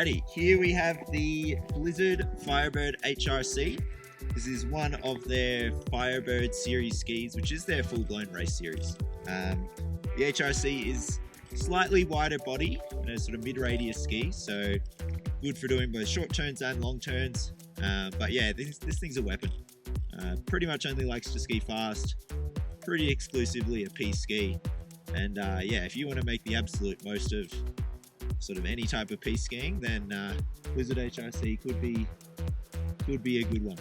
Alrighty, here we have the Blizzard Firebird HRC. This is one of their Firebird series skis, which is their full-blown race series. The HRC is slightly wider body and a sort of mid-radius ski, so good for doing both short turns and long turns. But yeah, this thing's a weapon. Pretty much only likes to ski fast, pretty exclusively a piste ski. And yeah, if you want to make the absolute most of sort of any type of piste skiing, then Blizzard HRC could be a good one.